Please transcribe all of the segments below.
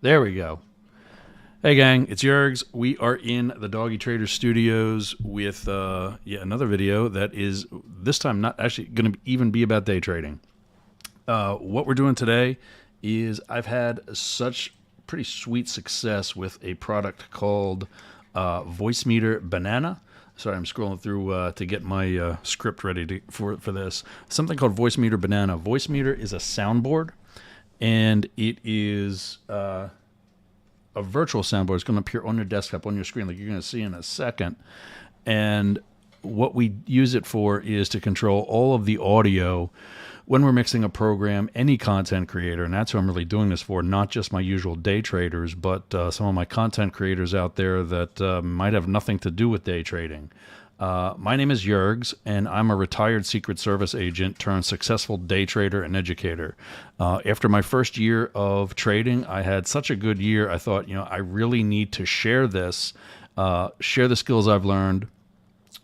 There we go. Hey gang, it's Yergs. We are in the Doggy Traders studios with yet another video that is this time not actually going to even be about day trading. What we're doing today is I've had such pretty sweet success with a product called Voicemeeter Banana. Sorry, I'm scrolling through to get my script ready for this. Something called Voicemeeter Banana. Voicemeeter is a soundboard, and it is a virtual soundboard. It's going to appear on your desktop, on your screen, like you're going to see in a second. And what we use it for is to control all of the audio when we're mixing a program, any content creator, and that's who I'm really doing this for, not just my usual day traders, but some of my content creators out there that might have nothing to do with day trading. My name is Yergs, and I'm a retired Secret Service agent turned successful day trader and educator. After my first year of trading, I had such a good year, I thought, I really need to share this, share the skills I've learned,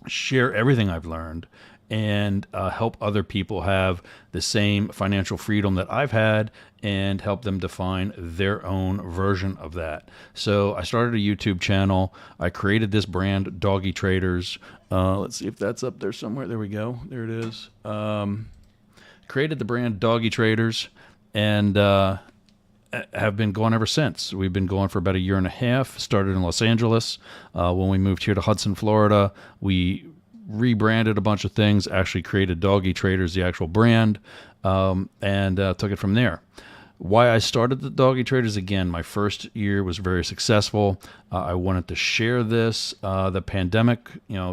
share everything I've learned, and help other people have the same financial freedom that I've had and help them define their own version of that. So I started a YouTube channel. I created this brand, Doggy Traders. Let's see if that's up there somewhere. There we go. There it is. Created the brand Doggy Traders and have been going ever since. We've been going for about a year and a half. Started in Los Angeles. When we moved here to Hudson, Florida, we rebranded a bunch of things, actually created Doggy Traders, the actual brand, and took it from there. Why I started the Doggy Traders, again, my first year was very successful. I wanted to share this. The pandemic,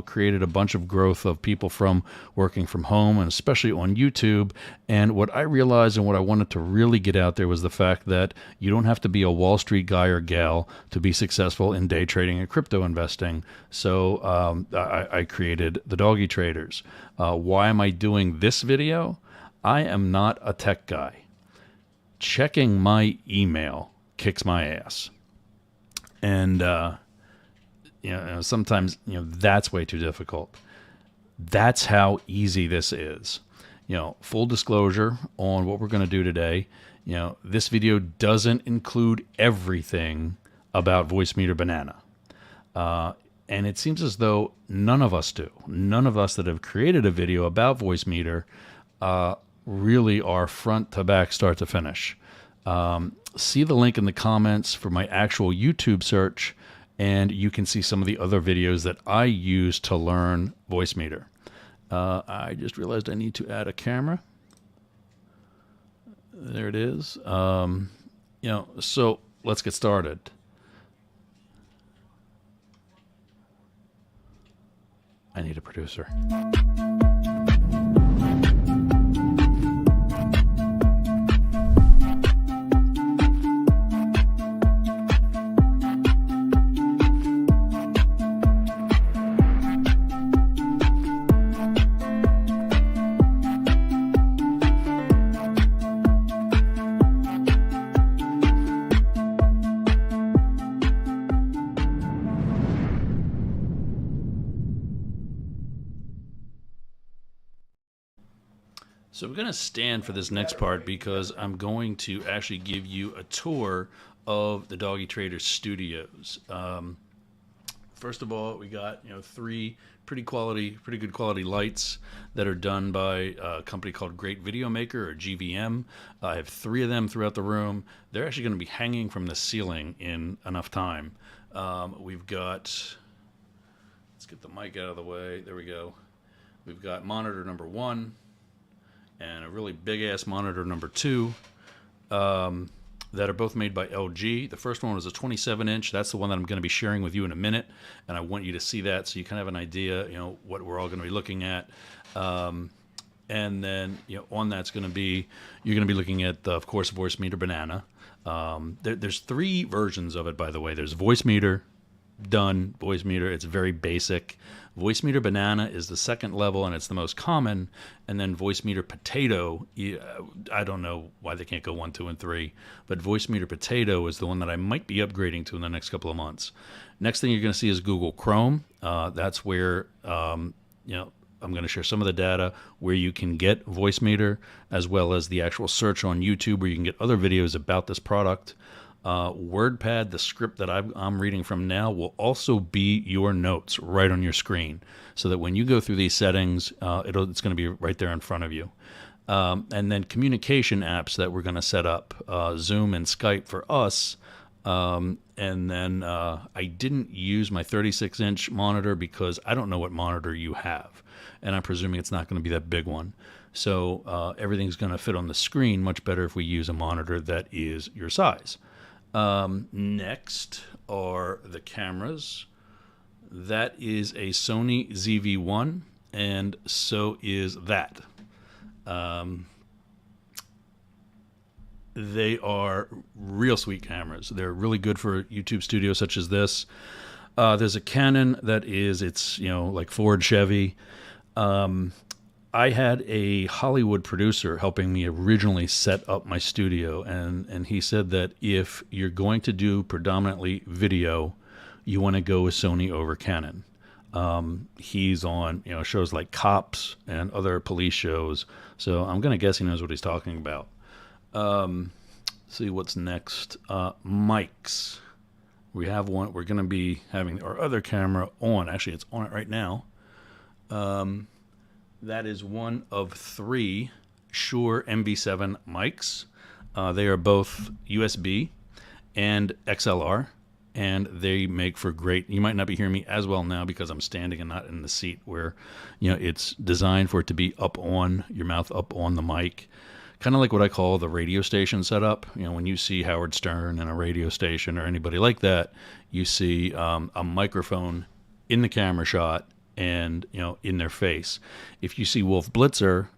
created a bunch of growth of people from working from home, and especially on YouTube. And what I realized and what I wanted to really get out there was the fact that you don't have to be a Wall Street guy or gal to be successful in day trading and crypto investing. So I created the Doggy Traders. Why am I doing this video? I am not a tech guy. Checking my email kicks my ass. And, sometimes, that's way too difficult. That's how easy this is. Full disclosure on what we're going to do today. This video doesn't include everything about Voicemeeter Banana. And it seems as though none of us do. None of us that have created a video about Voicemeeter really are front to back, start to finish. See the link in the comments for my actual YouTube search, and you can see some of the other videos that I use to learn Voicemeeter. I just realized I need to add a camera. There it is. So let's get started. I need a producer. So I'm going to stand for this next part because I'm going to actually give you a tour of the Doggy Traders studios. First of all, we got three pretty good quality lights that are done by a company called Great Video Maker, or GVM. I have three of them throughout the room. They're actually going to be hanging from the ceiling in enough time. We've got, let's get the mic out of the way. There we go. We've got monitor number 1 and a really big ass monitor number 2 that are both made by LG. The first one was a 27-inch. That's the one that I'm going to be sharing with you in a minute, and I want you to see that so you can have an idea, what we're all going to be looking at. And then, on that's going to be, you're going to be looking at, of course, Voicemeeter Banana. There's 3 versions of it, by the way. There's Voicemeeter, done, Voicemeeter. It's very basic. Voicemeeter Banana is the second level, and it's the most common. And then Voicemeeter Potato, I don't know why they can't go 1, 2, and 3, but Voicemeeter Potato is the one that I might be upgrading to in the next couple of months. Next thing you're going to see is Google Chrome. That's where I'm going to share some of the data where you can get Voicemeeter, as well as the actual search on YouTube where you can get other videos about this product. WordPad, the script that I'm reading from now, will also be your notes right on your screen, so that when you go through these settings, it's going to be right there in front of you. And then communication apps that we're going to set up, Zoom and Skype for us. And then I didn't use my 36-inch monitor because I don't know what monitor you have, and I'm presuming it's not going to be that big one. So everything's going to fit on the screen much better if we use a monitor that is your size. Next are the cameras. That is a Sony ZV-1, and so is that. They are real sweet cameras. They're really good for YouTube studios such as this. There's a Canon that is, it's, like Ford, Chevy. I had a Hollywood producer helping me originally set up my studio, and he said that if you're going to do predominantly video, you want to go with Sony over Canon. He's on shows like Cops and other police shows, so I'm going to guess he knows what he's talking about. See what's next. Mics. We have one. We're going to be having our other camera on. Actually, it's on it right now. That is one of 3 Shure MV7 mics. They are both USB and XLR, and they make for great. You might not be hearing me as well now because I'm standing and not in the seat where, it's designed for it to be up on your mouth, up on the mic. Kind of like what I call the radio station setup. When you see Howard Stern and a radio station or anybody like that, you see a microphone in the camera shot and in their face. If you see Wolf Blitzer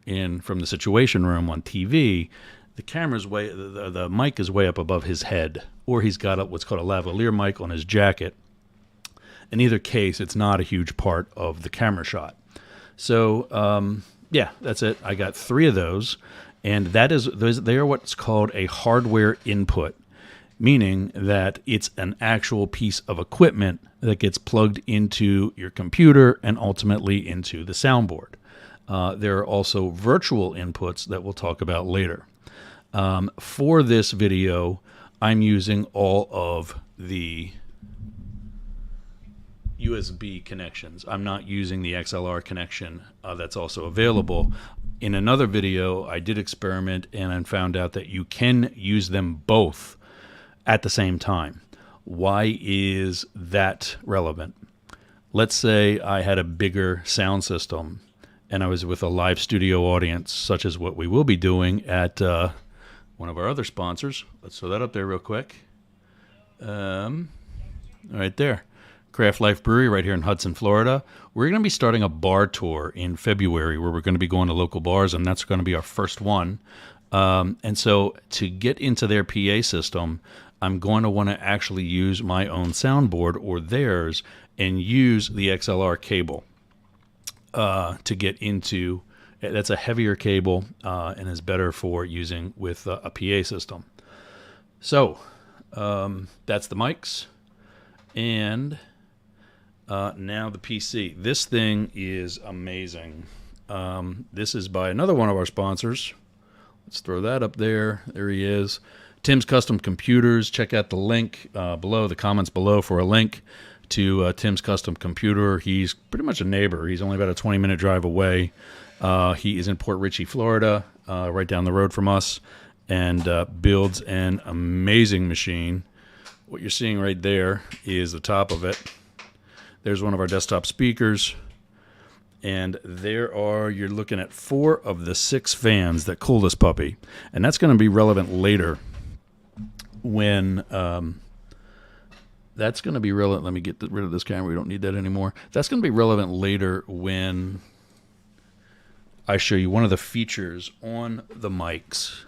from the Situation Room on TV, the camera's the mic is way up above his head, or he's got what's called a lavalier mic on his jacket. In either case, it's not a huge part of the camera shot. So yeah, that's it. I got 3 of those. And they are what's called a hardware input, meaning that it's an actual piece of equipment that gets plugged into your computer and ultimately into the soundboard. There are also virtual inputs that we'll talk about later. For this video, I'm using all of the USB connections. I'm not using the XLR connection that's also available. In another video, I did experiment and I found out that you can use them both at the same time. Why is that relevant? Let's say I had a bigger sound system and I was with a live studio audience, such as what we will be doing at one of our other sponsors. Let's throw that up there real quick. Right there. Craft Life Brewery right here in Hudson, Florida. We're going to be starting a bar tour in February where we're going to be going to local bars, and that's going to be our first one. And so to get into their PA system, I'm going to want to actually use my own soundboard or theirs and use the XLR cable to get into. That's a heavier cable and is better for using with a PA system. So that's the mics. And now the PC. This thing is amazing. This is by another one of our sponsors. Let's throw that up there. There he is. Tim's Custom Computers. Check out the link below, the comments below for a link to Tim's Custom Computer. He's pretty much a neighbor. He's only about a 20-minute drive away. He is in Port Richey, Florida, right down the road from us, and builds an amazing machine. What you're seeing right there is the top of it. There's one of our desktop speakers, and you're looking at 4 of the 6 fans that cool this puppy, and that's going to be relevant later when that's going to be relevant. Let me get rid of this camera. We don't need that anymore. That's going to be relevant later when I show you one of the features on the mics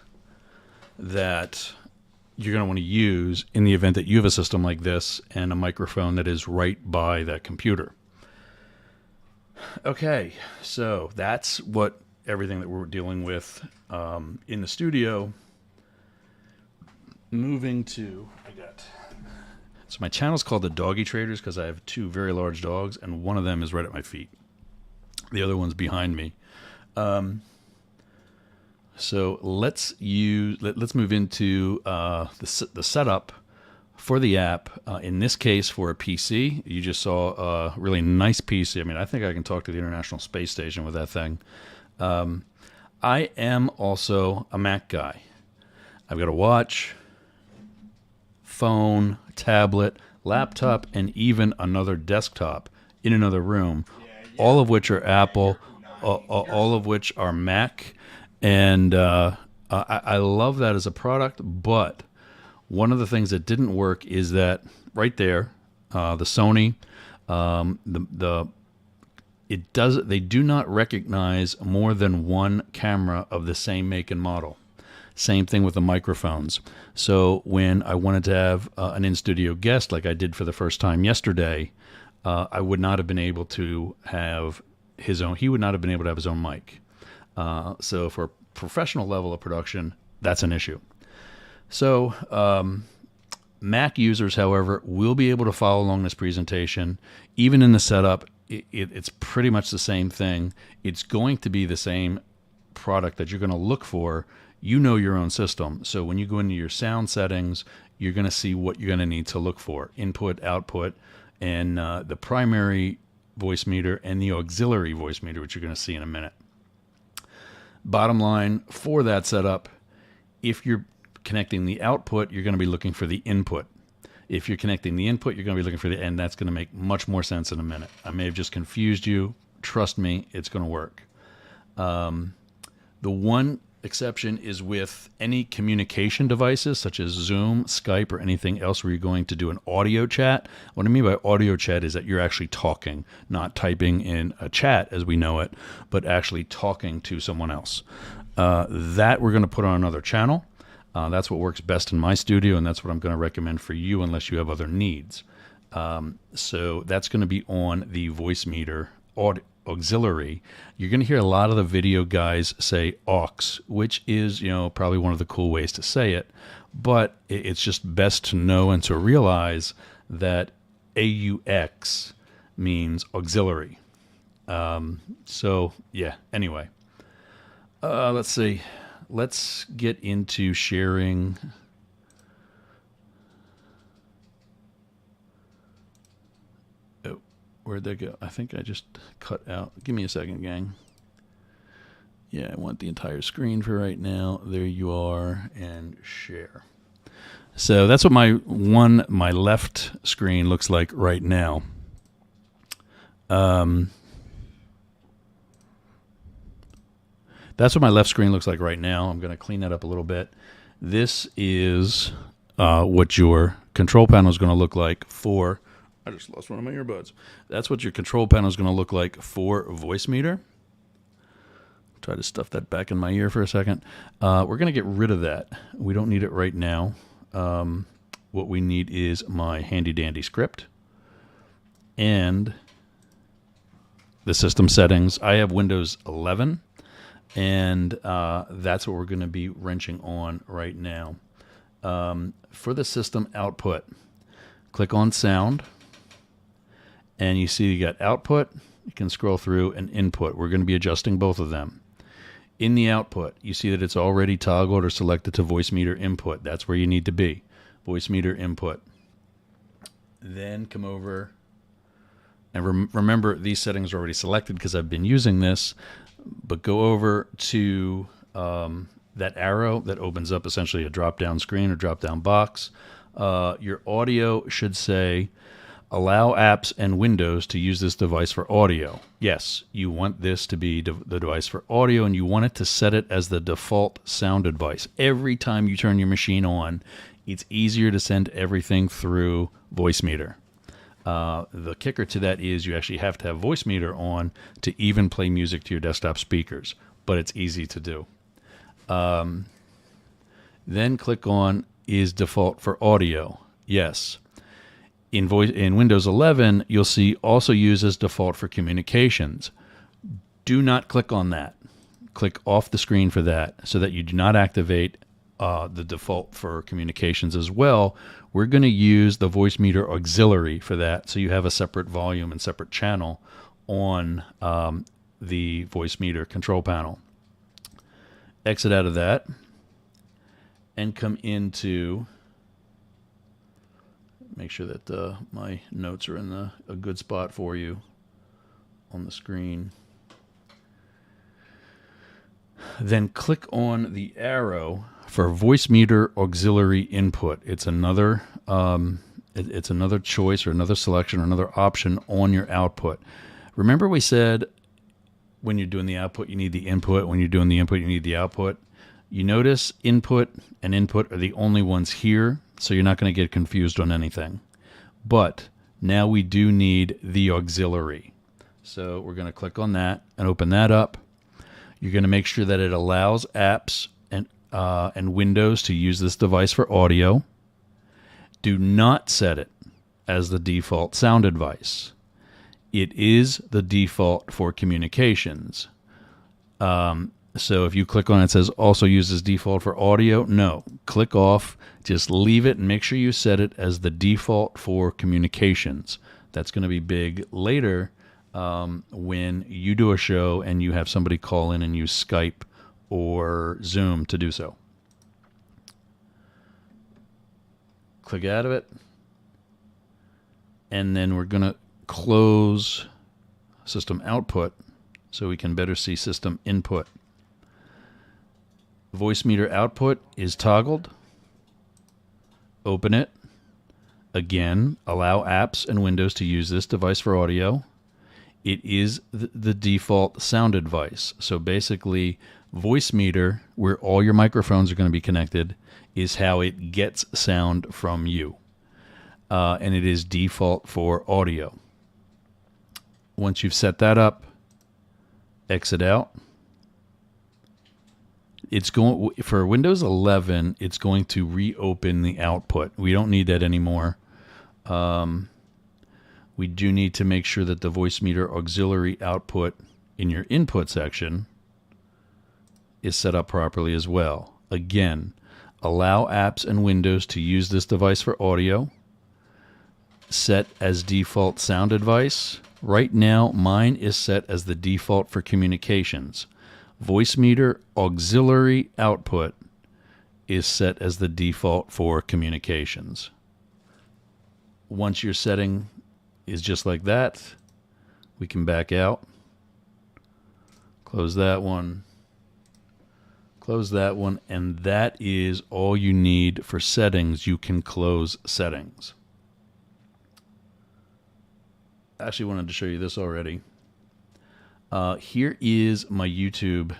that you're going to want to use in the event that you have a system like this and a microphone that is right by that computer. Okay, so that's everything that we're dealing with in the studio. Moving to, so my channel is called the Doggy Traders because I have 2 very large dogs, and one of them is right at my feet. The other one's behind me. So let's move into the setup for the app. In this case, for a PC, you just saw a really nice PC. I mean, I think I can talk to the International Space Station with that thing. I am also a Mac guy. I've got a watch, phone, tablet, laptop, and even another desktop in another room, all of which are Apple, all of which are Mac. And I love that as a product, but one of the things that didn't work is that right there, the Sony, they do not recognize more than one camera of the same make and model. Same thing with the microphones. So when I wanted to have an in-studio guest, like I did for the first time yesterday, I would not have been able to have his own. He would not have been able to have his own mic. So for a professional level of production, that's an issue. So Mac users, however, will be able to follow along this presentation. Even in the setup, it's pretty much the same thing. It's going to be the same product that you're going to look for. You know your own system. So when you go into your sound settings, you're going to see what you're going to need to look for. Input, output, and the primary Voicemeeter and the auxiliary Voicemeeter, which you're going to see in a minute. Bottom line for that setup, if you're connecting the output, you're going to be looking for the input. If you're connecting the input, you're going to be looking for the, and that's going to make much more sense in a minute. I may have just confused you. Trust me, it's going to work. The one exception is with any communication devices such as Zoom, Skype, or anything else where you're going to do an audio chat. What I mean by audio chat is that you're actually talking, not typing in a chat as we know it, but actually talking to someone else. That we're going to put on another channel. That's what works best in my studio, and that's what I'm going to recommend for you unless you have other needs. So that's going to be on the Voicemeeter auxiliary. You're going to hear a lot of the video guys say aux, which is, probably one of the cool ways to say it, but it's just best to know and to realize that AUX means auxiliary. So yeah, anyway, let's see. Let's get into sharing. Oh, where'd that go? I think I just cut out. Give me a second, gang. Yeah, I want the entire screen for right now. There you are, and share. So that's what my left screen looks like right now. That's what my left screen looks like right now. I'm going to clean that up a little bit. This is what your control panel is going to look like for... I just lost one of my earbuds. That's what your control panel is going to look like for Voicemeeter. Try to stuff that back in my ear for a second. We're going to get rid of that. We don't need it right now. What we need is my handy-dandy script and the system settings. I have Windows 11. And that's what we're going to be wrenching on right now. For the system output, click on sound, and you see you got output. You can scroll through and input. We're going to be adjusting both of them. In the output, you see that it's already toggled or selected to Voicemeeter input. That's where you need to be, Voicemeeter input. Then come over, and remember these settings are already selected because I've been using this. But go over to that arrow that opens up essentially a drop-down screen or drop-down box. Your audio should say, allow apps and Windows to use this device for audio. Yes, you want this to be the device for audio, and you want it to set it as the default sound device. Every time you turn your machine on, it's easier to send everything through Voicemeeter. The kicker to that is you actually have to have Voicemeeter on to even play music to your desktop speakers, but it's easy to do. Then click on is default for audio. Yes. In Windows 11, you'll see also use as default for communications. Do not click on that. Click off the screen for that so that you do not activate the default for communications as well. We're going to use the Voicemeeter auxiliary for that, so you have a separate volume and separate channel on the Voicemeeter control panel. Exit out of that and come into Make sure that my notes are in a good spot for you on the screen. Then click on the arrow for Voicemeeter auxiliary input. It's another it's another choice or another selection or another option on your output. Remember we said when you're doing the output you need the input, when you're doing the input you need the output. You notice input and input are the only ones here, so you're not going to get confused on anything. But now we do need the auxiliary. So we're going to click on that and open that up. You're going to make sure that it allows apps and Windows to use this device for audio. Do not set it as the default sound device. It is the default for communications. So if you click on it, it says also uses default for audio. No, click off. Just leave it and make sure you set it as the default for communications. That's going to be big later when you do a show and you have somebody call in and use Skype or Zoom to do so. Click out of it. And then we're going to close system output so we can better see system input. Voicemeeter output is toggled. Open it. Again, allow apps and Windows to use this device for audio. It is the default sound device. So basically, Voicemeeter, where all your microphones are going to be connected, is how it gets sound from you. And it is default for audio. Once you've set that up, exit out. It's going for Windows 11. It's going to reopen the output. We don't need that anymore. We do need to make sure that the Voicemeeter auxiliary output in your input section is set up properly as well. Again, allow apps and Windows to use this device for audio. Set as default sound device. Right now, mine is set as the default for communications. Voicemeeter auxiliary output is set as the default for communications. Once your setting is just like that, we can back out. Close that one. Close that one. And that is all you need for settings. You can close settings. I actually wanted to show you this already. Here is my YouTube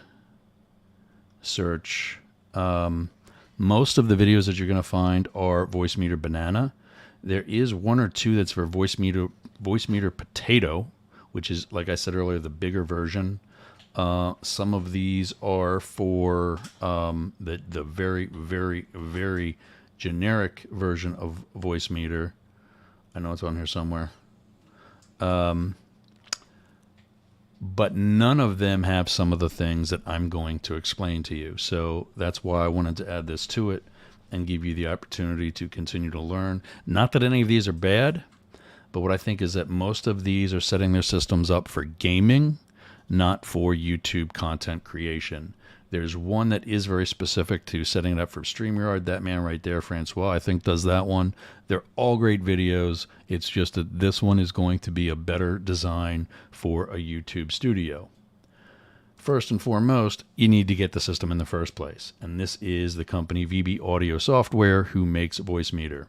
search. Most of the videos that you're going to find are Voicemeeter Banana. There is one or two that's for Voicemeeter Potato, which is, like I said earlier, the bigger version. Some of these are for the very, very, very generic version of Voicemeeter. I know it's on here somewhere. But none of them have some of the things that I'm going to explain to you. So that's why I wanted to add this to it and give you the opportunity to continue to learn. Not that any of these are bad, but what I think is that most of these are setting their systems up for gaming, not for YouTube content creation. There's one that is very specific to setting it up for StreamYard. That man right there, Francois, I think does that one. They're all great videos. It's just that this one is going to be a better design for a YouTube studio. First and foremost, you need to get the system in the first place. And this is the company VB Audio Software who makes Voicemeeter.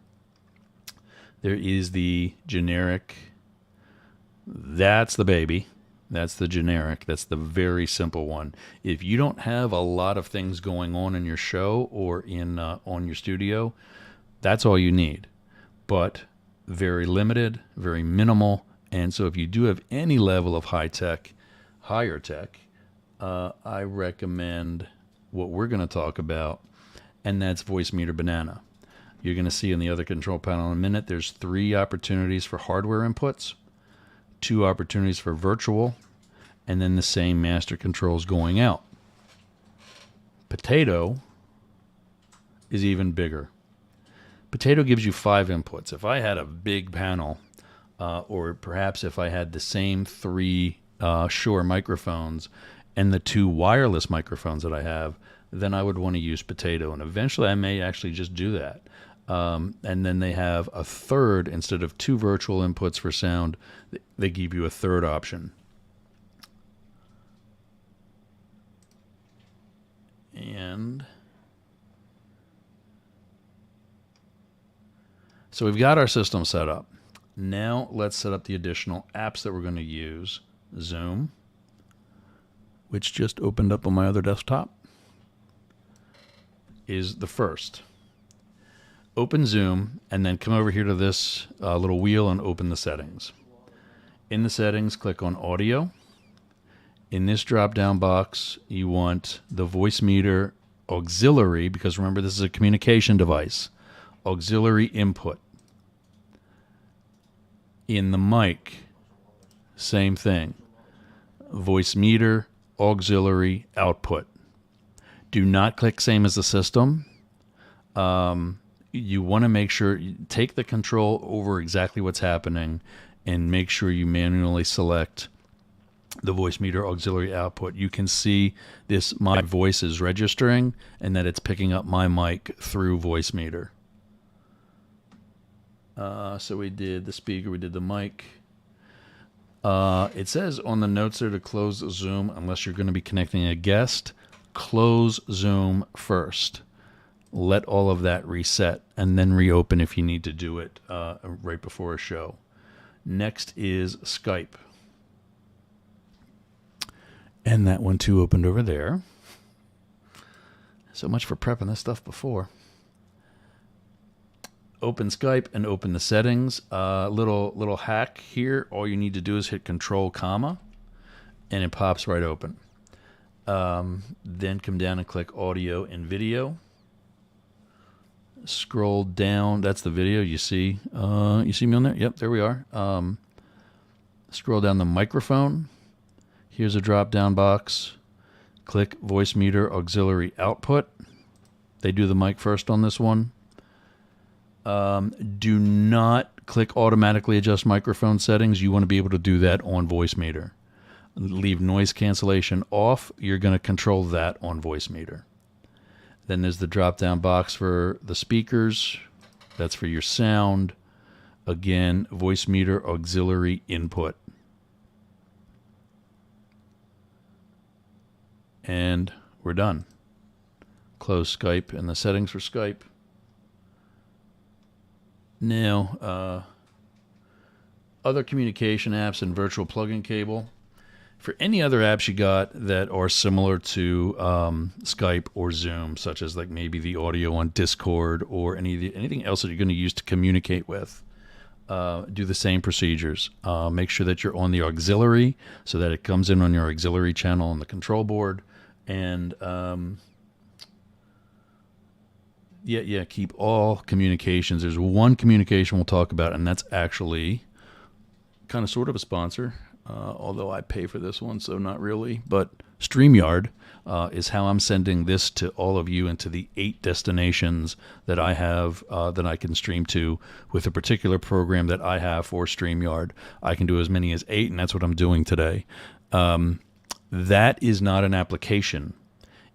There is the generic. That's the baby. That's the generic. That's the very simple one. If you don't have a lot of things going on in your show or in on your studio, that's all you need. But very limited, very minimal. And so if you do have any level of higher tech, I recommend what we're going to talk about, and that's Voicemeeter Banana. You're going to see in the other control panel in a minute, there's 3 opportunities for hardware inputs, 2 opportunities for virtual, and then the same master controls going out. Potato is even bigger. Potato gives you 5 inputs. If I had a big panel, or perhaps if I had the same 3 Shure microphones and the 2 wireless microphones that I have, then I would want to use Potato. And eventually I may actually just do that. And then they have a third, instead of 2 virtual inputs for sound, they give you a third option. And so we've got our system set up. Now let's set up the additional apps that we're going to use. Zoom, which just opened up on my other desktop, is the first. Open Zoom, and then come over here to this little wheel and open the settings. In the settings, click on Audio. In this drop-down box, you want the Voicemeeter auxiliary, because remember, this is a communication device. Auxiliary input. In the mic, same thing. Voicemeeter auxiliary output. Do not click same as the system. You want to make sure you take the control over exactly what's happening and make sure you manually select the Voicemeeter auxiliary output. You can see this, my voice is registering and that it's picking up my mic through Voicemeeter. So we did the speaker, we did the mic. It says on the notes there to close Zoom unless you're going to be connecting a guest. Close Zoom first. Let all of that reset and then reopen if you need to do it right before a show. Next is Skype. And that one too opened over there. So much for prepping this stuff before. Open Skype and open the settings. Little hack here. All you need to do is hit Control, comma, and it pops right open. Then come down and click Audio and Video. Scroll down. That's the video. You see me on there? Yep, there we are. Scroll down the microphone. Here's a drop-down box. Click Voicemeeter auxiliary output. They do the mic first on this one. Do not click automatically adjust microphone settings. You want to be able to do that on Voicemeeter. Leave noise cancellation off. You're going to control that on Voicemeeter. Then there's the drop-down box for the speakers. That's for your sound. Again, Voicemeeter auxiliary input. And we're done. Close Skype and the settings for Skype. Now, other communication apps and virtual plug-in cable. For any other apps you got that are similar to Skype or Zoom, such as like maybe the audio on Discord or anything else that you're going to use to communicate with, do the same procedures. Make sure that you're on the auxiliary so that it comes in on your auxiliary channel on the control board. And keep all communications. There's one communication we'll talk about, and that's actually kind of sort of a sponsor. Although I pay for this one, so not really. But StreamYard is how I'm sending this to all of you into the 8 destinations that I have that I can stream to with a particular program that I have for StreamYard. I can do as many as 8, and that's what I'm doing today. That is not an application.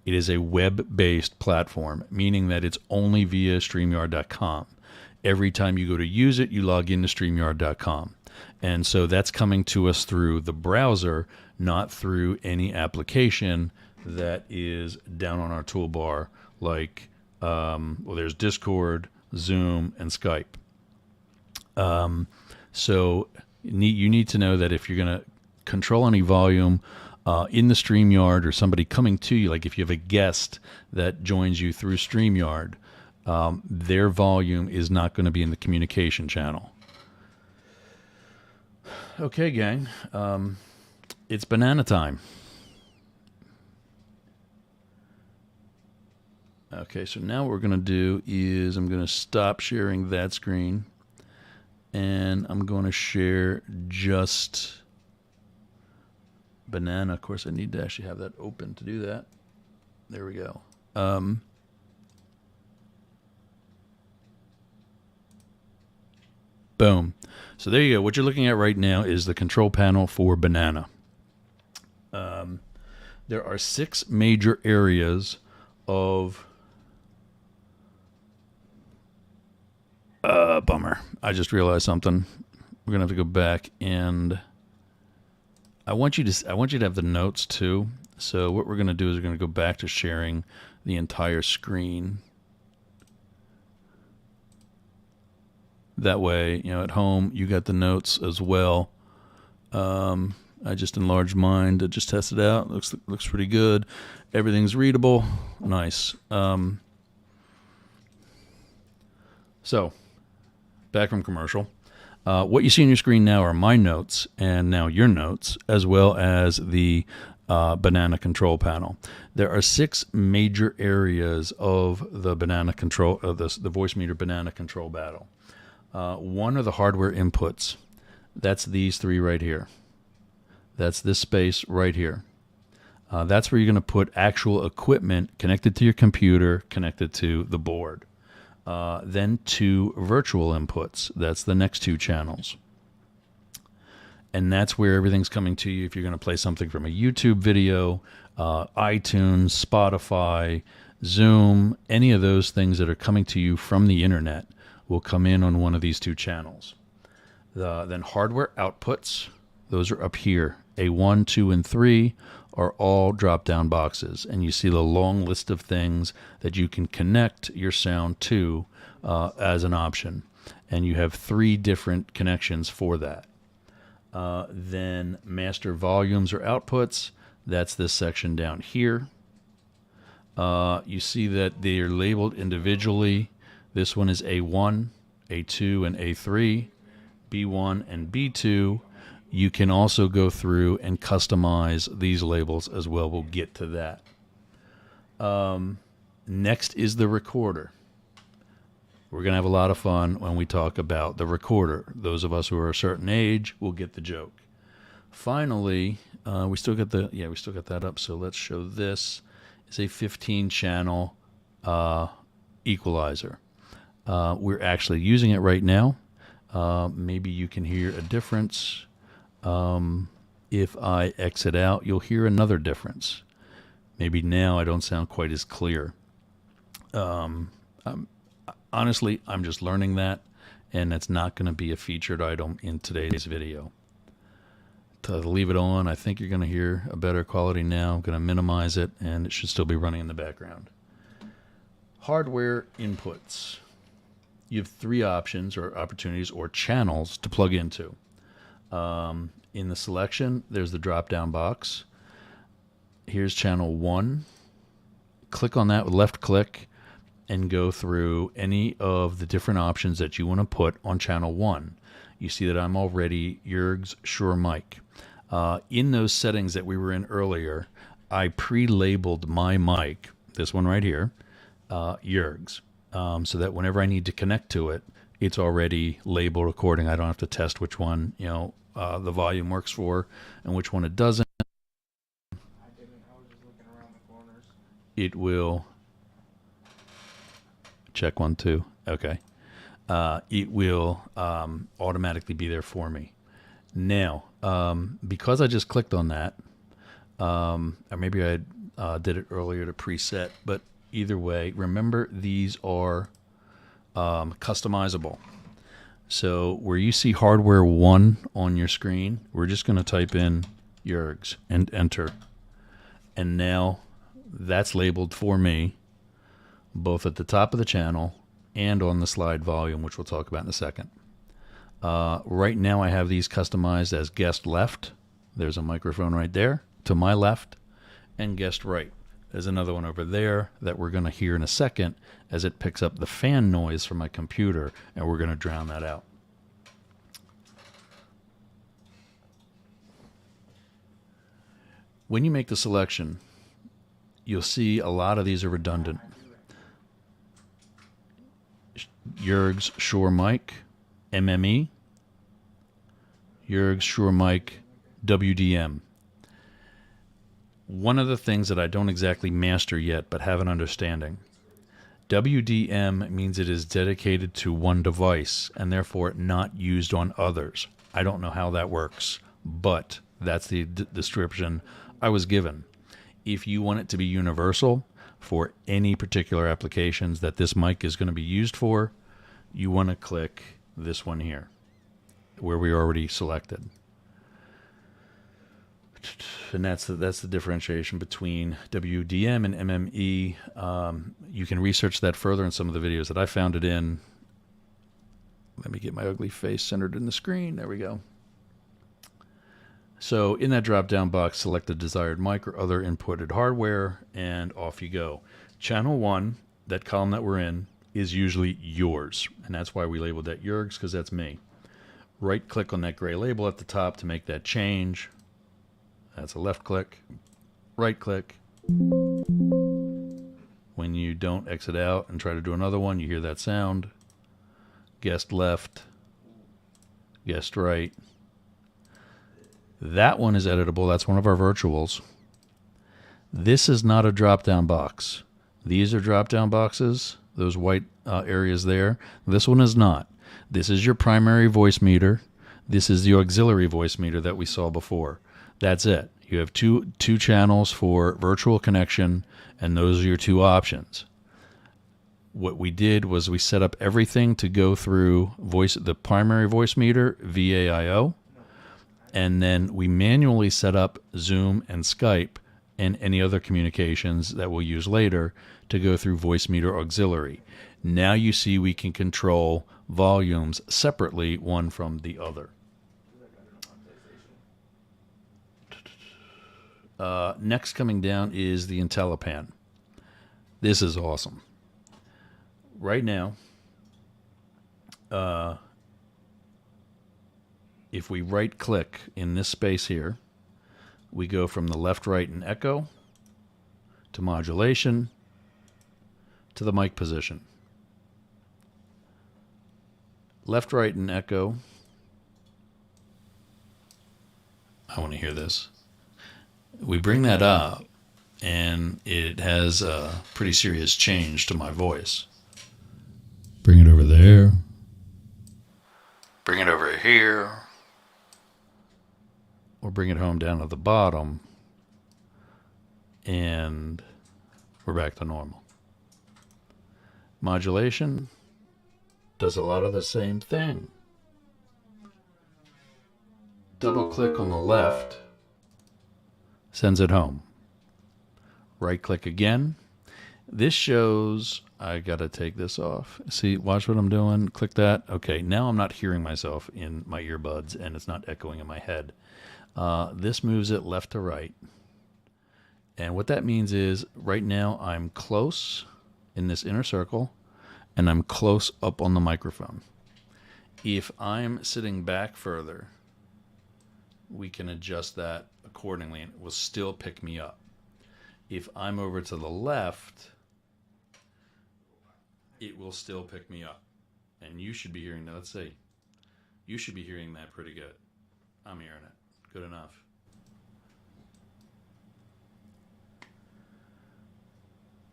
It is a web-based platform, meaning that it's only via StreamYard.com. Every time you go to use it, you log into StreamYard.com. And so that's coming to us through the browser, not through any application that is down on our toolbar, like, there's Discord, Zoom, and Skype. So you need to know that if you're going to control any volume in the StreamYard or somebody coming to you, like if you have a guest that joins you through StreamYard, their volume is not going to be in the communication channel. Okay, gang. It's banana time. Okay, so now what we're going to do is I'm going to stop sharing that screen, and I'm going to share just banana. Of course, I need to actually have that open to do that. There we go. Boom. So there you go. What you're looking at right now is the control panel for Banana. There are 6 major areas of Bummer. I just realized something. We're gonna have to go back, and I want you to have the notes too. So what we're gonna do is we're gonna go back to sharing the entire screen. That way, at home you got the notes as well. I just enlarged mine to just test it out. Looks pretty good. Everything's readable. Nice. So, back from commercial. What you see on your screen now are my notes, and now your notes, as well as the banana control panel. There are 6 major areas of the banana control, of the Voicemeeter banana control battle. One are the hardware inputs. That's these 3 right here. That's this space right here. That's where you're going to put actual equipment connected to your computer, connected to the board. Then 2 virtual inputs. That's the next 2 channels. And that's where everything's coming to you if you're going to play something from a YouTube video, iTunes, Spotify, Zoom, any of those things that are coming to you from the internet will come in on one of these 2 channels. Then hardware outputs, those are up here. A1, 2, and 3 are all drop-down boxes, and you see the long list of things that you can connect your sound to as an option. And you have 3 different connections for that. Then master volumes or outputs, that's this section down here. You see that they are labeled individually. This one is A1, A2, and A3, B1 and B2. You can also go through and customize these labels as well. We'll get to that. Next is the recorder. We're going to have a lot of fun when we talk about the recorder. Those of us who are a certain age will get the joke. Finally, we still got that up. So let's show this. It's a 15-channel equalizer. We're actually using it right now. Maybe you can hear a difference. If I exit out, you'll hear another difference. Maybe now I don't sound quite as clear. Honestly, I'm just learning that, and it's not going to be a featured item in today's video. To leave it on, I think you're going to hear a better quality now. I'm going to minimize it, and it should still be running in the background. Hardware inputs. You have 3 options or opportunities or channels to plug into. In the selection, there's the drop-down box. Here's channel 1. Click on that with left click and go through any of the different options that you want to put on channel 1. You see that I'm already Jurg's Shure mic. In those settings that we were in earlier, I pre-labeled my mic, this one right here, Jurg's, so that whenever I need to connect to it, it's already labeled according. I don't have to test which one, the volume works for and which one it doesn't. I was just looking around the corners. It will check 1, 2. Okay. It will automatically be there for me. Now, because I just clicked on that, or maybe I did it earlier to preset, but either way, remember these are customizable. So where you see hardware 1 on your screen, we're just going to type in Jurg's and enter. And now that's labeled for me, both at the top of the channel and on the slide volume, which we'll talk about in a second. Right now I have these customized as guest left. There's a microphone right there to my left, and guest right. There's another one over there that we're going to hear in a second as it picks up the fan noise from my computer, and we're going to drown that out. When you make the selection, you'll see a lot of these are redundant. Jurg's Shure mic, MME. Jurg's Shure mic, WDM. One of the things that I don't exactly master yet, but have an understanding. WDM means it is dedicated to one device and therefore not used on others. I don't know how that works, but that's the description I was given. If you want it to be universal for any particular applications that this mic is going to be used for, you want to click this one here, where we already selected. And that's the differentiation between WDM and MME. You can research that further in some of the videos that I found it in. Let me get my ugly face centered in the screen. There we go. So in that drop-down box, select the desired mic or other inputted hardware, and off you go. Channel 1, that column that we're in, is usually yours, and that's why we labeled that Jurgs, because that's me. Right-click on that gray label at the top to make that change. That's a left click. Right-click. When you don't exit out and try to do another one, you hear that sound. Guest left. Guest right. That one is editable. That's one of our virtuals. This is not a drop-down box. These are drop-down boxes, those white areas there. This one is not. This is your primary voice meter. This is the auxiliary voice meter that we saw before. That's it. You have two channels for virtual connection, and those are your two options. What we did was we set up everything to go through the primary voice meter, VAIO, and then we manually set up Zoom and Skype and any other communications that we'll use later to go through Voicemeeter Auxiliary. Now you see we can control volumes separately, one from the other. Next coming down is the IntelliPan. This is awesome. Right now, if we right-click in this space here, we go from the left, right, and echo to modulation to the mic position. Left, right, and echo. I want to hear this. We bring that up, and it has a pretty serious change to my voice. Bring it over there. Bring it over here. Or bring it home down to the bottom. And we're back to normal. Modulation does a lot of the same thing. Double click on the left. Sends it home. Right click again. This shows, I gotta take this off. See, watch what I'm doing. Click that. Okay, now I'm not hearing myself in my earbuds and it's not echoing in my head. This moves it left to right. And what that means is right now I'm close in this inner circle and I'm close up on the microphone. If I'm sitting back further, we can adjust that accordingly and it will still pick me up. If I'm over to the left, it will still pick me up. And you should be hearing that. Let's see. You should be hearing that pretty good. I'm hearing it. Good enough.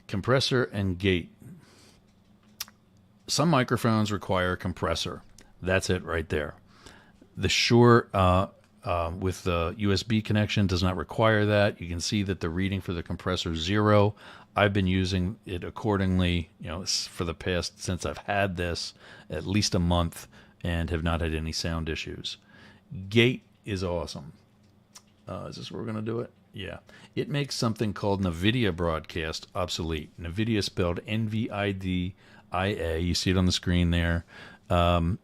Compressor and gate. Some microphones require a compressor. That's it right there. The Shure with the USB connection does not require that. You can see that the reading for the compressor is 0. I've been using it accordingly, for the past, since I've had this, at least a month, and have not had any sound issues. Gate is awesome. Is this where we're going to do it? Yeah. It makes something called NVIDIA Broadcast obsolete. NVIDIA spelled NVIDIA. You see it on the screen there.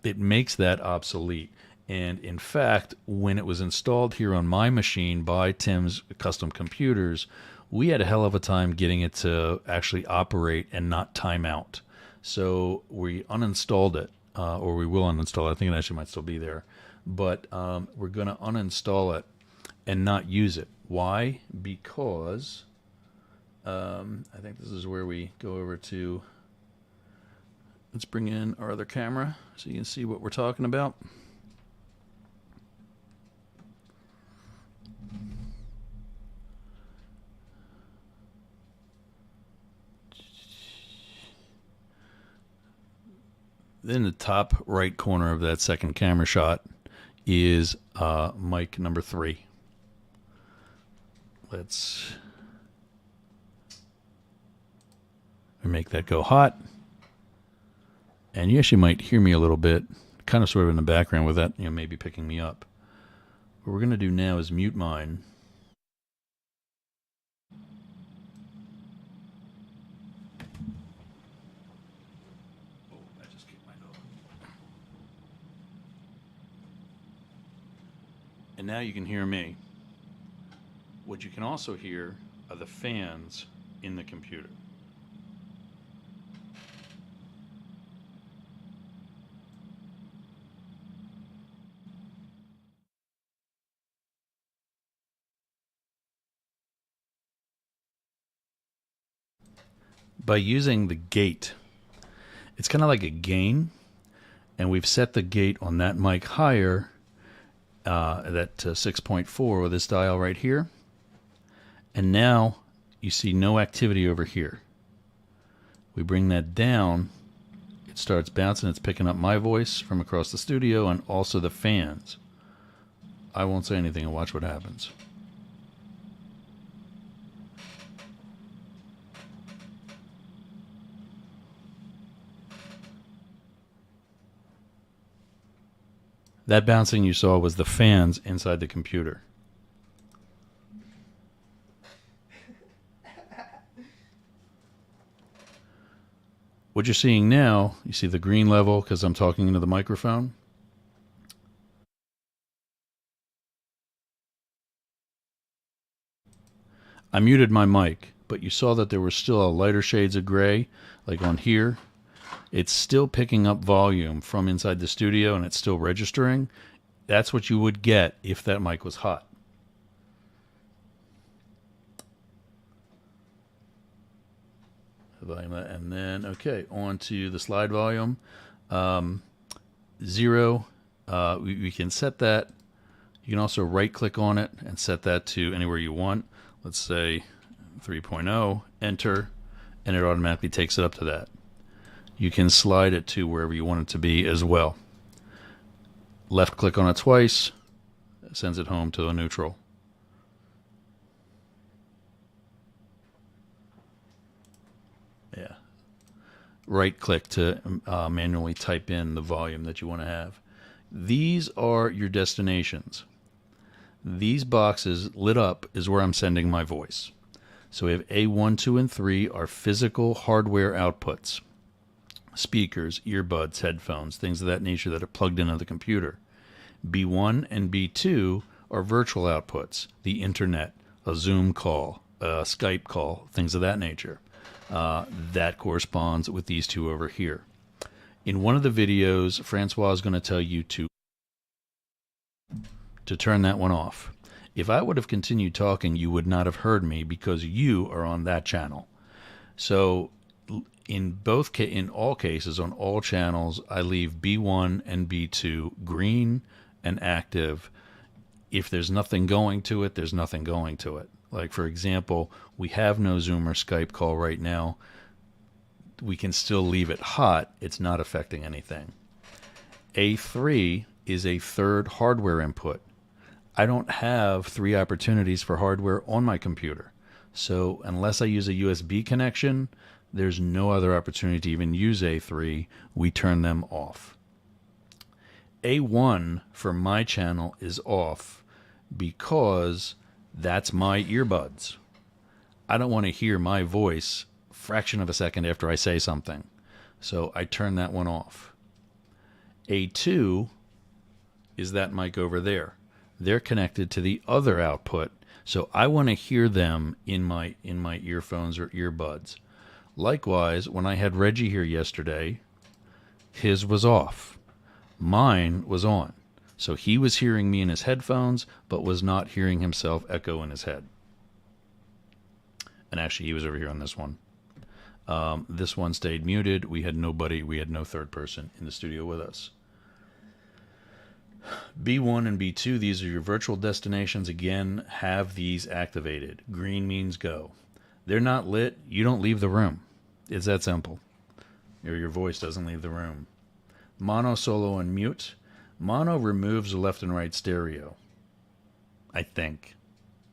It makes that obsolete. And in fact, when it was installed here on my machine by Tim's Custom Computers, we had a hell of a time getting it to actually operate and not time out. So we uninstalled it, or we will uninstall it. I think it actually might still be there. But we're going to uninstall it and not use it. Why? Because I think this is where we go over to, let's bring in our other camera so you can see what we're talking about. In the top right corner of that second camera shot is mic number 3. Let's make that go hot. And you actually might hear me a little bit, kind of sort of in the background with that, maybe picking me up. What we're going to do now is mute mine. Oh, I just kicked my dog. And now you can hear me. What you can also hear are the fans in the computer. By using the gate, it's kind of like a gain, and we've set the gate on that mic higher, that 6.4 with this dial right here. And now you see no activity over here. We bring that down, it starts bouncing, it's picking up my voice from across the studio and also the fans. I won't say anything and watch what happens. That bouncing you saw was the fans inside the computer. What you're seeing now, you see the green level because I'm talking into the microphone. I muted my mic, but you saw that there were still lighter shades of gray, like on here. It's still picking up volume from inside the studio and it's still registering. That's what you would get if that mic was hot. And then, okay, on to the slide volume. 0. We can set that. You can also right click on it and set that to anywhere you want. Let's say 3.0, enter, and it automatically takes it up to that. You can slide it to wherever you want it to be as well. Left click on it twice, sends it home to the neutral. Yeah. Right click to manually type in the volume that you want to have. These are your destinations. These boxes lit up is where I'm sending my voice. So we have A1, 2, and 3 are physical hardware outputs. Speakers, earbuds, headphones, things of that nature that are plugged into the computer. B1 and B2 are virtual outputs, the internet, a Zoom call, a Skype call, things of that nature. That corresponds with these two over here. In one of the videos, Francois is going to tell you to turn that one off. If I would have continued talking, you would not have heard me because you are on that channel. So in all cases, on all channels, I leave B1 and B2 green and active. If there's nothing going to it, there's nothing going to it. Like, for example, we have no Zoom or Skype call right now. We can still leave it hot. It's not affecting anything. A3 is a third hardware input. I don't have 3 opportunities for hardware on my computer. So unless I use a USB connection, there's no other opportunity to even use A3. We turn them off. A1 for my channel is off because that's my earbuds. I don't want to hear my voice a fraction of a second after I say something. So I turn that one off. A2 is that mic over there. They're connected to the other output, so I want to hear them in my earphones or earbuds. Likewise, when I had Reggie here yesterday, his was off. Mine was on. So he was hearing me in his headphones, but was not hearing himself echo in his head. And actually, he was over here on this one. This one stayed muted. We had nobody. We had no third person in the studio with us. B1 and B2, these are your virtual destinations. Again, have these activated. Green means go. They're not lit. You don't leave the room. It's that simple. Or your voice doesn't leave the room. Mono, solo, and mute. Mono removes the left and right stereo, I think.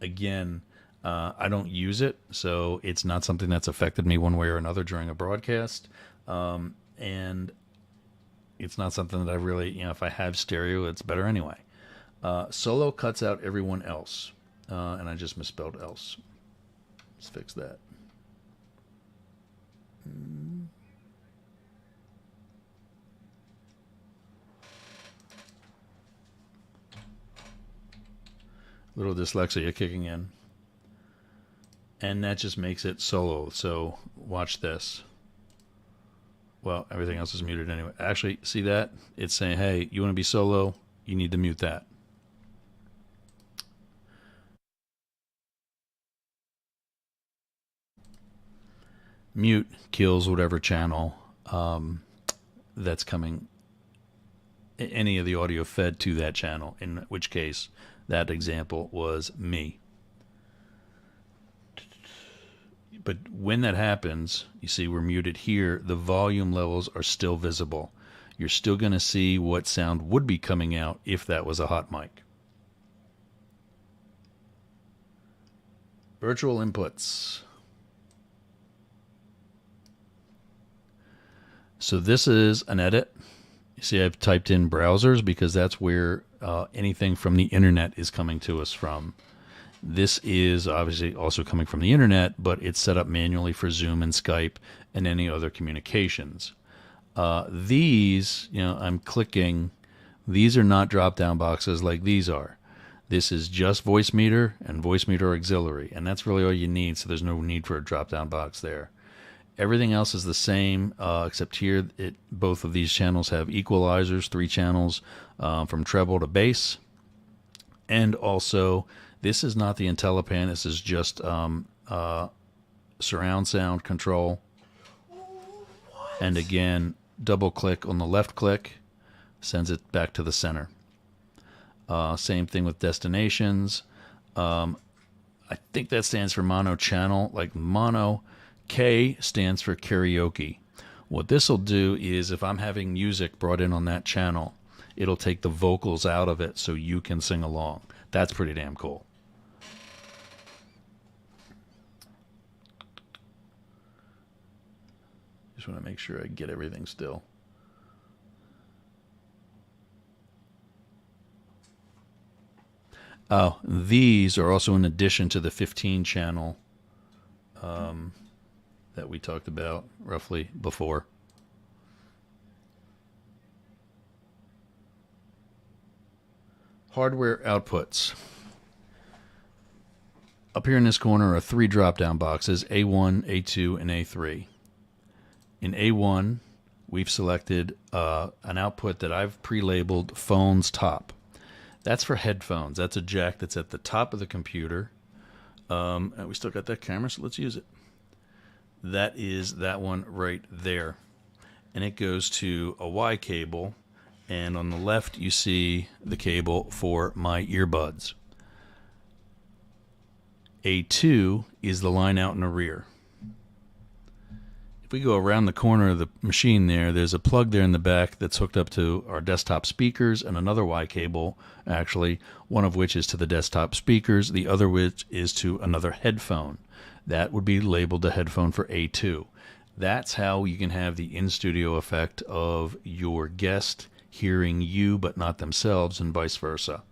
Again, I don't use it, so it's not something that's affected me one way or another during a broadcast. And it's not something that I really, if I have stereo, it's better anyway. Solo cuts out everyone else. And I just misspelled else. Let's fix that. Little dyslexia kicking in. And that just makes it solo. So watch this. Well, everything else is muted anyway. Actually, see that? It's saying, hey, you want to be solo? You need to mute that. Mute kills whatever channel that's coming, any of the audio fed to that channel, in which case that example was me. But when that happens, you see we're muted here, the volume levels are still visible. You're still going to see what sound would be coming out if that was a hot mic. Virtual inputs. So this is an edit. You see I've typed in browsers because that's where anything from the internet is coming to us from. This is obviously also coming from the internet, but it's set up manually for Zoom and Skype and any other communications. These, I'm clicking. These are not drop-down boxes like these are. This is just Voicemeeter and Voicemeeter Auxiliary, and that's really all you need, so there's no need for a drop-down box there. Everything else is the same, except here, both of these channels have equalizers, 3 channels from treble to bass. And also, this is not the IntelliPan, this is just surround sound control. And again, double click on the left click, sends it back to the center. Same thing with destinations. I think that stands for mono channel, like mono. K stands for karaoke. What this will do is if I'm having music brought in on that channel, it'll take the vocals out of it so you can sing along. That's pretty damn cool. Just want to make sure I get everything still. Oh, these are also in addition to the 15 channel that we talked about roughly before. Hardware outputs. Up here in this corner are 3 drop-down boxes, A1, A2, and A3. In A1, we've selected an output that I've pre-labeled phone's top. That's for headphones. That's a jack that's at the top of the computer. And we still got that camera, so let's use it. That is that one right there. And it goes to a Y cable. And on the left, you see the cable for my earbuds. A2 is the line out in the rear. If we go around the corner of the machine there's a plug there in the back that's hooked up to our desktop speakers and another Y cable, actually, one of which is to the desktop speakers, the other which is to another headphone. That would be labeled the headphone for A2. That's how you can have the in-studio effect of your guest hearing you but not themselves, and vice versa.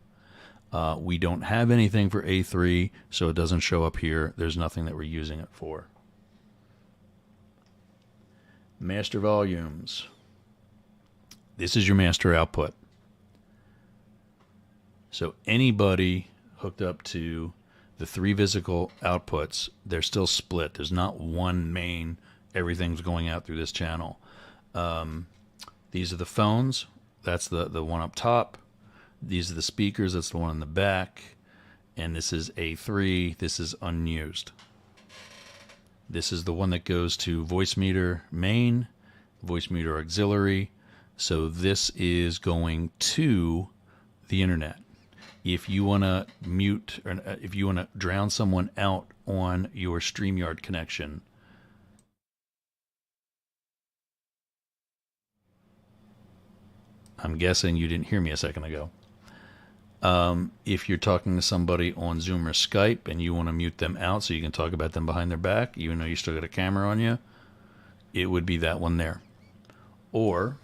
We don't have anything for A3, so it doesn't show up here. There's nothing that we're using it for. Master volumes. This is your master output. So anybody hooked up to the 3 physical outputs, they're still split. There's not one main, everything's going out through this channel. These are the phones. That's the one up top. These are the speakers. That's the one in the back. And this is A3. This is unused. This is the one that goes to Voicemeeter main, Voicemeeter auxiliary. So this is going to the internet. If you want to mute, or if you want to drown someone out on your StreamYard connection, I'm guessing you didn't hear me a second ago. If you're talking to somebody on Zoom or Skype and you want to mute them out so you can talk about them behind their back, even though you still got a camera on you, it would be that one there. Or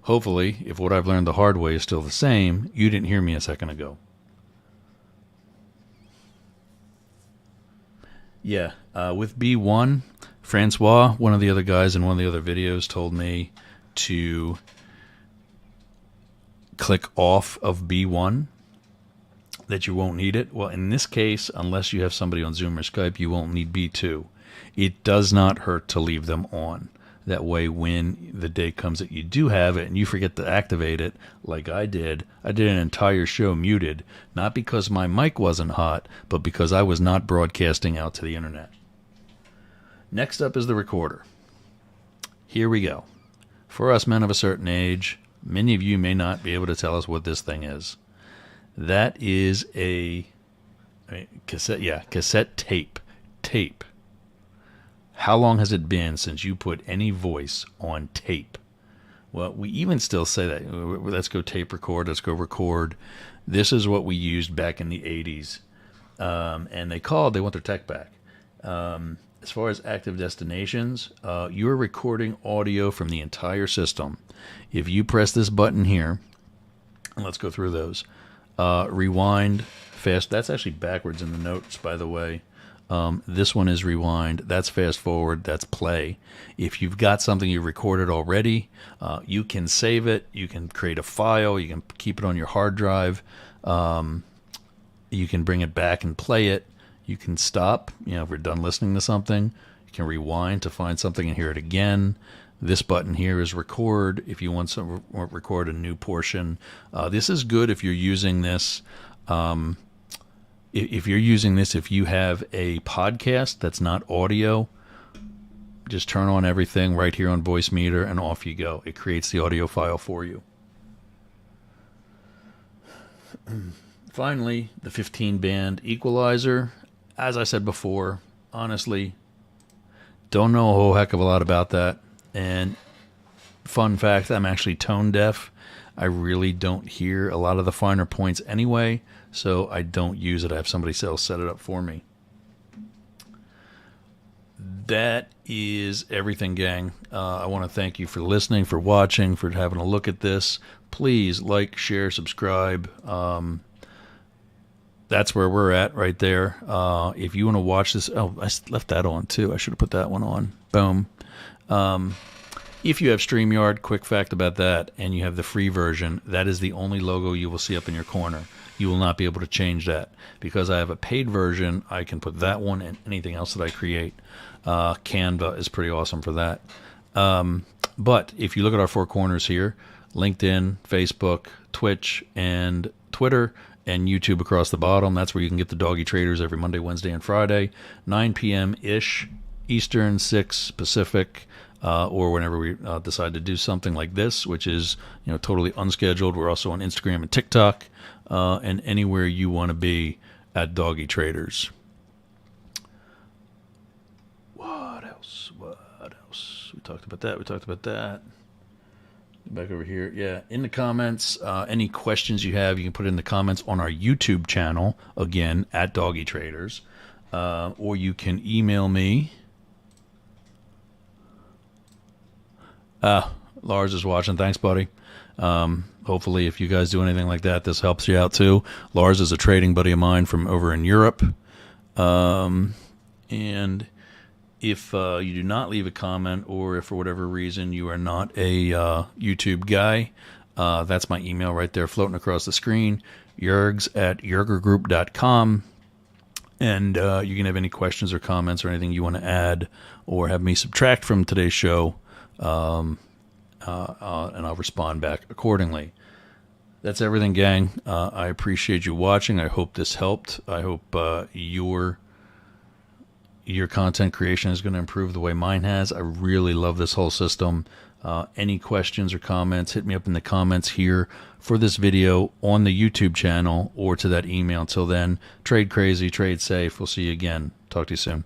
hopefully, if what I've learned the hard way is still the same, you didn't hear me a second ago. Yeah, with B1, Francois, one of the other guys in one of the other videos, told me to click off of B1, that you won't need it. Well, in this case, unless you have somebody on Zoom or Skype, you won't need B2. It does not hurt to leave them on. That way, when the day comes that you do have it and you forget to activate it, like I did an entire show muted, not because my mic wasn't hot, but because I was not broadcasting out to the internet. Next up is the recorder. Here we go. For us men of a certain age, many of you may not be able to tell us what this thing is. That is a cassette tape. Tape. How long has it been since you put any voice on tape? Well, we even still say that. Let's go tape record. Let's go record. This is what we used back in the 80s. And they want their tech back. As far as active destinations, you're recording audio from the entire system. If you press this button here, and let's go through those. Rewind, fast. That's actually backwards in the notes, by the way. This one is rewind. That's fast forward. That's play. If you've got something you recorded already, you can save it. You can create a file. You can keep it on your hard drive. You can bring it back and play it. You can stop. If we're done listening to something, you can rewind to find something and hear it again. This button here is record. If you want to record a new portion, this is good if you're using this. If you have a podcast that's not audio, just turn on everything right here on Voicemeeter and off you go. It creates the audio file for you. Finally, the 15-band equalizer. As I said before, honestly, don't know a whole heck of a lot about that. And fun fact, I'm actually tone deaf. I really don't hear a lot of the finer points anyway, so I don't use it. I have somebody else set it up for me. That is everything, gang. I want to thank you for listening, for watching, for having a look at this. Please like, share, subscribe. That's where we're at right there. If you want to watch this, I left that on too. I should have put that one on. Boom. If you have StreamYard, quick fact about that, and you have the free version, that is the only logo you will see up in your corner. You will not be able to change that. Because I have a paid version, I can put that one and anything else that I create. Canva is pretty awesome for that. But if you look at our four corners here, LinkedIn, Facebook, Twitch, and Twitter, and YouTube across the bottom, that's where you can get the Doggy Traders every Monday, Wednesday, and Friday, 9 p.m.-ish Eastern, 6 Pacific, or whenever we decide to do something like this, which is totally unscheduled. We're also on Instagram and TikTok, and anywhere you want to be at Doggy Traders. What else? We talked about that. Back over here. Yeah, in the comments, any questions you have, you can put in the comments on our YouTube channel, again, at Doggy Traders, or you can email me. Lars is watching. Thanks, buddy. Hopefully, if you guys do anything like that, this helps you out too. Lars is a trading buddy of mine from over in Europe. And if you do not leave a comment, or if for whatever reason you are not a YouTube guy, that's my email right there floating across the screen, yergs@yergergroup.com. And you can have any questions or comments or anything you want to add or have me subtract from today's show, and I'll respond back accordingly. That's everything, gang. I appreciate you watching. I hope this helped. I hope your content creation is going to improve the way mine has. I really love this whole system. Any questions or comments, hit me up in the comments here for this video on the YouTube channel or to that email. Until then, trade crazy, trade safe. We'll see you again. Talk to you soon.